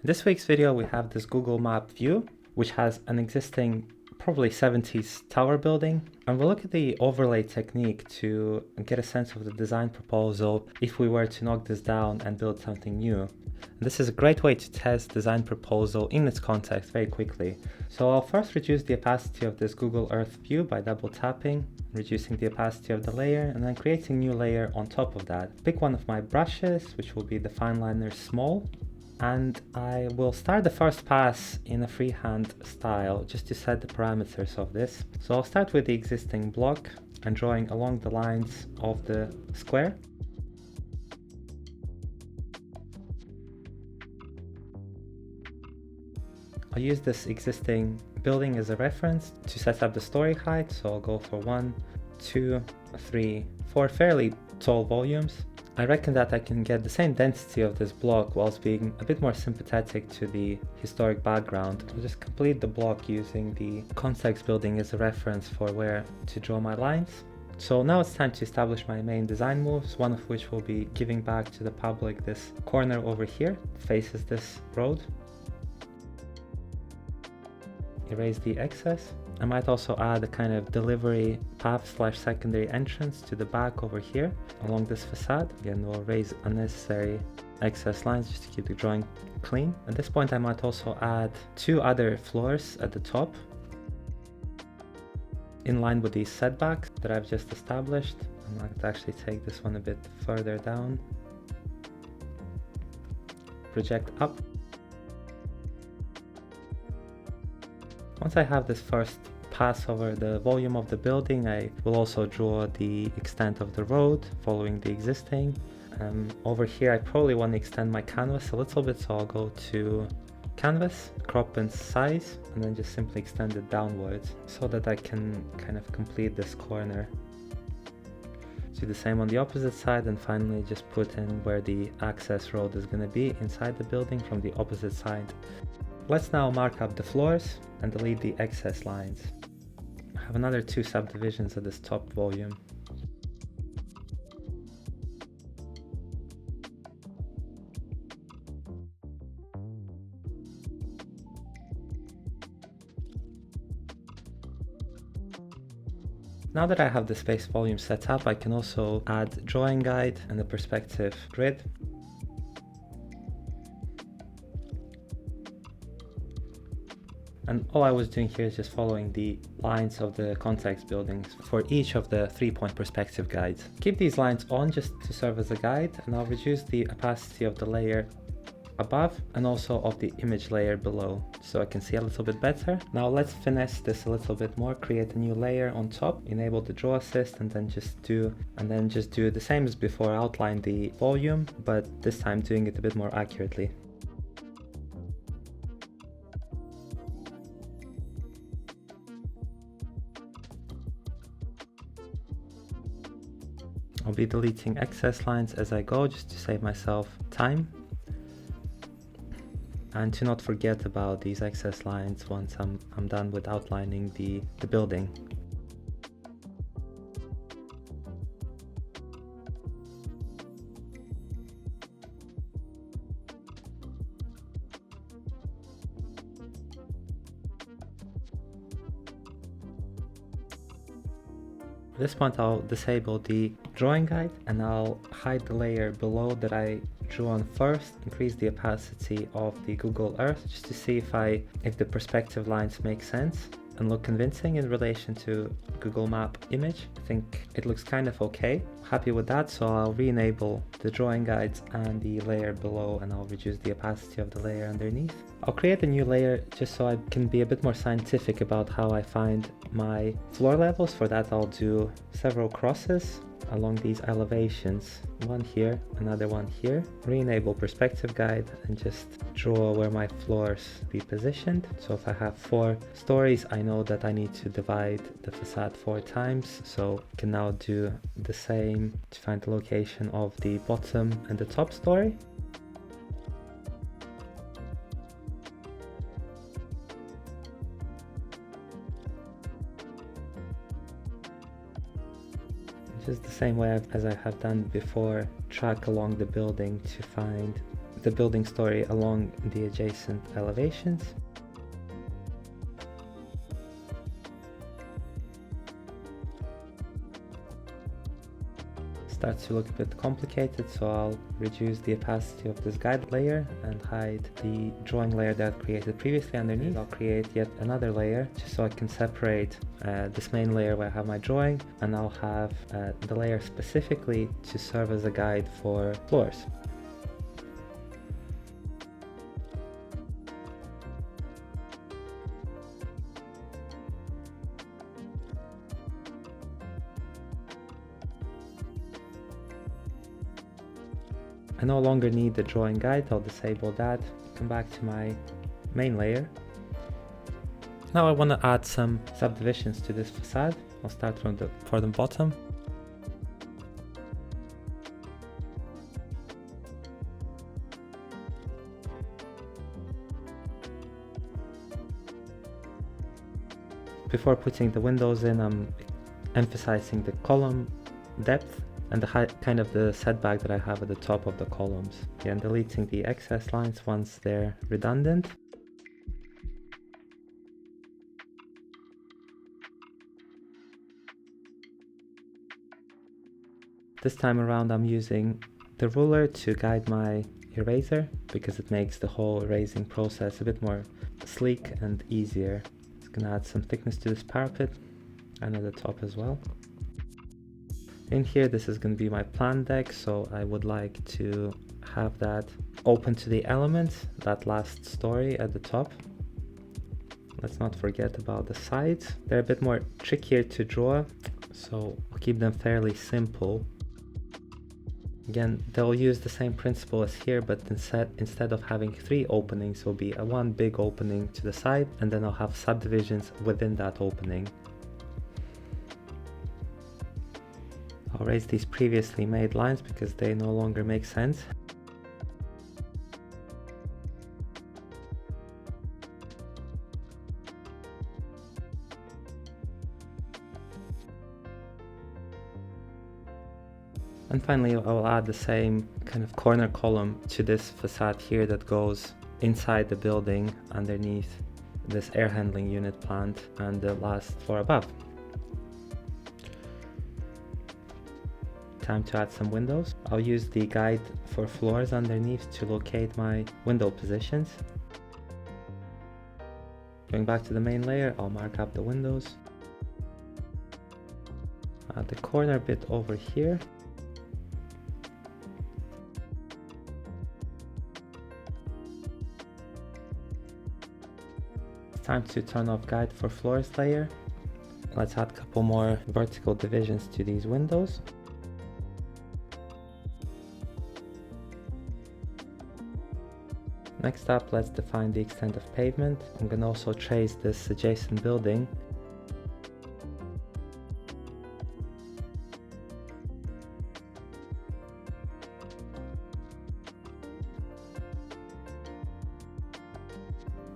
In this week's video, we have this Google Map view, which has an existing probably 70s tower building, and we'll look at the overlay technique to get a sense of the design proposal if we were to knock this down and build something new. And this is a great way to test design proposal in its context very quickly. So I'll first reduce the opacity of this Google Earth view by double tapping, reducing the opacity of the layer, and then creating a new layer on top of that. Pick one of my brushes, which will be the Fineliner Small, and I will start the first pass in a freehand style just to set the parameters of this. So I'll start with the existing block and drawing along the lines of the square. I'll use this existing building as a reference to set up the story height, so I'll go for 1, 2, 3, 4 fairly tall volumes. I reckon that I can get the same density of this block whilst being a bit more sympathetic to the historic background. I'll just complete the block using the context building as a reference for where to draw my lines. So now it's time to establish my main design moves, one of which will be giving back to the public this corner over here, faces this road. Erase the excess. I might also add a kind of delivery path / secondary entrance to the back over here along this facade. Again, we'll erase unnecessary excess lines just to keep the drawing clean. At this point, I might also add 2 other floors at the top in line with these setbacks that I've just established. I might actually take this one a bit further down, project up. Once I have this first pass over the volume of the building, I will also draw the extent of the road following the existing. Over here, I probably want to extend my canvas a little bit, so I'll go to canvas, crop and size, and then just simply extend it downwards so that I can kind of complete this corner. Do the same on the opposite side, and finally just put in where the access road is going to be inside the building from the opposite side. Let's now mark up the floors and delete the excess lines. I have another 2 subdivisions at this top volume. Now that I have the space volume set up, I can also add drawing guide and a perspective grid. And all I was doing here is just following the lines of the context buildings for each of the 3-point perspective guides. Keep these lines on just to serve as a guide, and I'll reduce the opacity of the layer above and also of the image layer below so I can see a little bit better. Now let's finesse this a little bit more, create a new layer on top, enable the draw assist, and then just do the same as before, outline the volume, but this time doing it a bit more accurately. I'll be deleting excess lines as I go just to save myself time, and to not forget about these excess lines once I'm done with outlining the building. At this point, I'll disable the drawing guide and I'll hide the layer below that I drew on first, increase the opacity of the Google Earth just to see if the perspective lines make sense and look convincing in relation to Google Map image. I think it looks kind of okay. Happy with that, so I'll re-enable the drawing guides and the layer below, and I'll reduce the opacity of the layer underneath. I'll create a new layer just so I can be a bit more scientific about how I find my floor levels. For that, I'll do several crosses along these elevations, one here, another one here, re-enable perspective guide and just draw where my floors be positioned. So if I have 4 stories, I know that I need to divide the facade 4 times, so I can now do the same to find the location of the bottom and the top story. Just the same way as I have done before, track along the building to find the building story along the adjacent elevations. Starts to look a bit complicated, so I'll reduce the opacity of this guide layer and hide the drawing layer that I created previously underneath. I'll create yet another layer just so I can separate this main layer where I have my drawing, and I'll have the layer specifically to serve as a guide for floors. I no longer need the drawing guide, I'll disable that, come back to my main layer. Now I want to add some subdivisions to this facade. I'll start from the bottom. Before putting the windows in, I'm emphasizing the column depth and kind of the setback that I have at the top of the columns. Yeah, and deleting the excess lines once they're redundant. This time around I'm using the ruler to guide my eraser because it makes the whole erasing process a bit more sleek and easier. It's gonna add some thickness to this parapet and at the top as well. In here, this is going to be my plan deck, so I would like to have that open to the elements, that last story at the top. Let's not forget about the sides. They're a bit more trickier to draw, so I'll keep them fairly simple. Again, they'll use the same principle as here, but instead of having 3 openings, will be one big opening to the side, and then I'll have subdivisions within that opening. I'll erase these previously made lines because they no longer make sense. And finally, I will add the same kind of corner column to this facade here that goes inside the building underneath this air handling unit plant and the last floor above. Time to add some windows. I'll use the guide for floors underneath to locate my window positions. Going back to the main layer, I'll mark up the windows. Add the corner bit over here. It's time to turn off guide for floors layer. Let's add a couple more vertical divisions to these windows. Next up, let's define the extent of pavement. I'm going to also trace this adjacent building.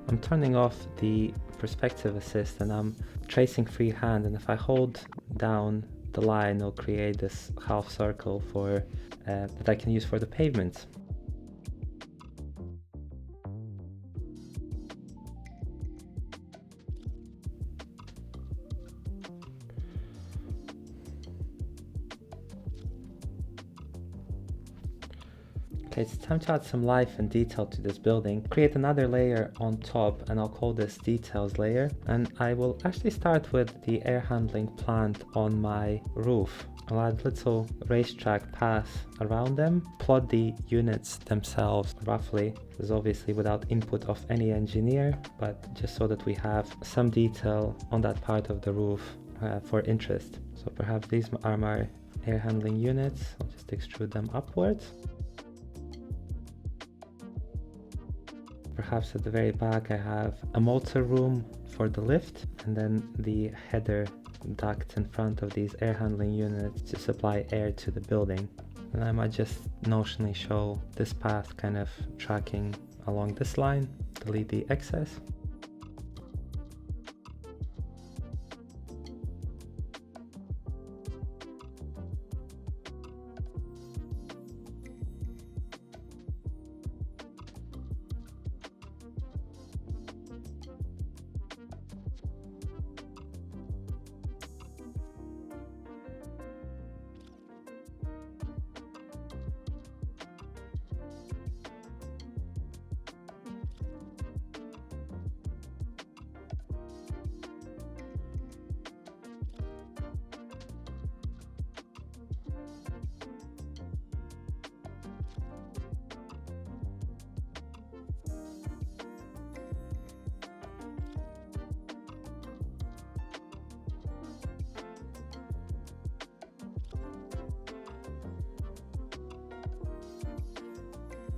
I'm turning off the perspective assist and I'm tracing freehand, and if I hold down the line, it'll create this half circle that I can use for the pavement. Okay, it's time to add some life and detail to this building. Create another layer on top and I'll call this details layer. And I will actually start with the air handling plant on my roof. I'll add little racetrack paths around them, plot the units themselves roughly. This is obviously without input of any engineer, but just so that we have some detail on that part of the roof for interest. So perhaps these are my air handling units. I'll just extrude them upwards. Perhaps at the very back I have a motor room for the lift, and then the header duct in front of these air handling units to supply air to the building. And I might just notionally show this path kind of tracking along this line, delete the excess.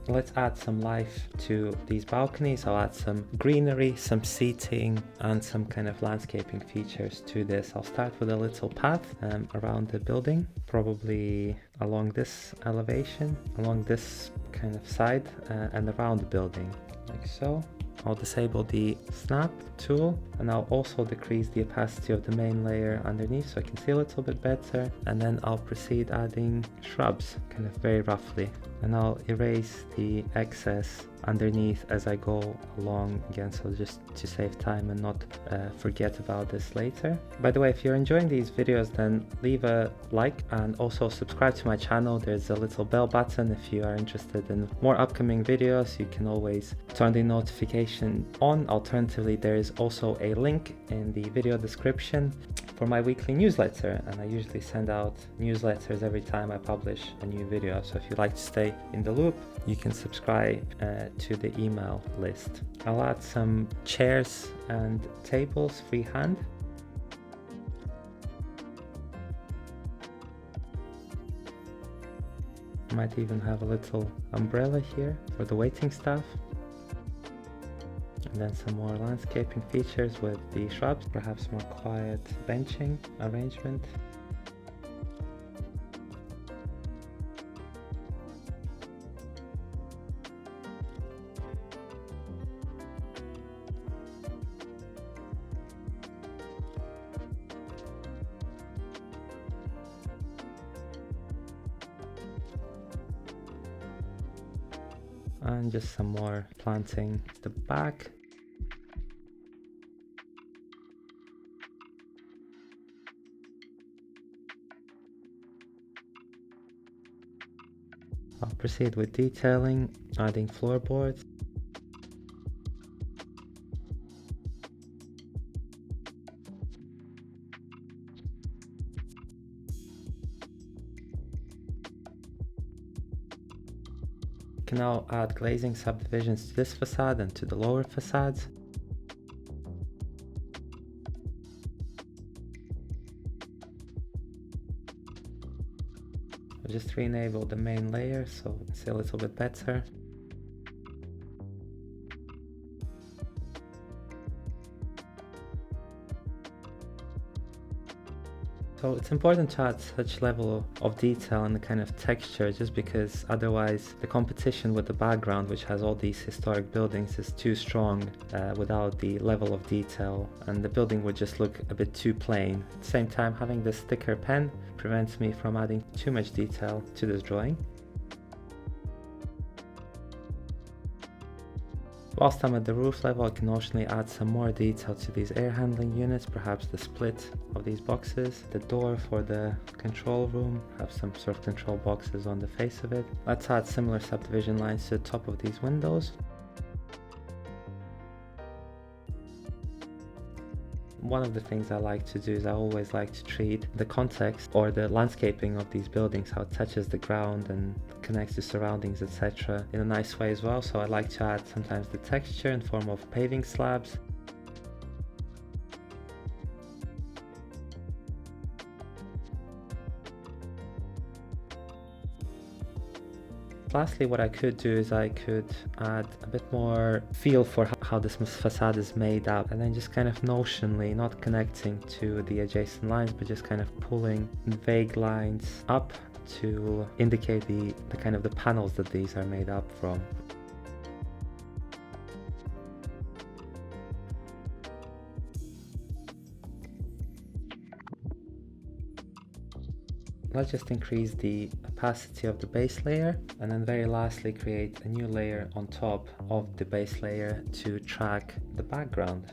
let's add some life to these balconies. I'll add some greenery, some seating, and some kind of landscaping features to this. I'll start with a little path around the building, probably along this elevation, along this kind of side, and around the building, like so. I'll disable the snap tool, and I'll also decrease the opacity of the main layer underneath so I can see a little bit better, and then I'll proceed adding shrubs kind of very roughly, and I'll erase the excess underneath as I go along again, so just to save time and not forget about this later. By the way, if you're enjoying these videos, then leave a like and also subscribe to my channel. There's a little bell button if you are interested in more upcoming videos. You can always turn the notification on. Alternatively, there is also a link in the video description for my weekly newsletter, and I usually send out newsletters every time I publish a new video, so if you'd like to stay in the loop, you can subscribe to the email list. I'll add some chairs and tables freehand. Might even have a little umbrella here for the waiting staff. And then some more landscaping features with the shrubs, perhaps more quiet benching arrangement. And just some more planting at the back. I'll proceed with detailing, adding floorboards. Can now add glazing subdivisions to this facade and to the lower facades. I'll just re-enable the main layer so we can see a little bit better. So it's important to add such level of detail and the kind of texture, just because otherwise the competition with the background, which has all these historic buildings, is too strong without the level of detail, and the building would just look a bit too plain. At the same time, having this thicker pen prevents me from adding too much detail to this drawing. Whilst I'm at the roof level, I can optionally add some more detail to these air handling units, perhaps the split of these boxes, the door for the control room, have some sort of control boxes on the face of it. Let's add similar subdivision lines to the top of these windows. One of the things I like to do is I always like to treat the context or the landscaping of these buildings, how it touches the ground and connects to surroundings, etc., in a nice way as well. So I like to add sometimes the texture in form of paving slabs. Lastly, what I could do is I could add a bit more feel for how this facade is made up, and then just kind of notionally, not connecting to the adjacent lines, but just kind of pulling vague lines up to indicate the kind of the panels that these are made up from. Let's just increase the opacity of the base layer, and then very lastly create a new layer on top of the base layer to track the background.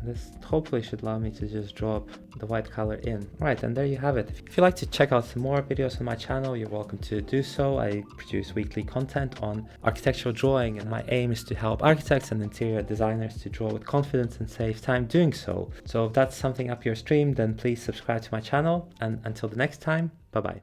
This hopefully should allow me to just drop the white color in. Right, and there you have it. If you'd like to check out some more videos on my channel, you're welcome to do so. I produce weekly content on architectural drawing, and my aim is to help architects and interior designers to draw with confidence and save time doing so. So if that's something up your stream, then please subscribe to my channel, and until the next time, bye bye.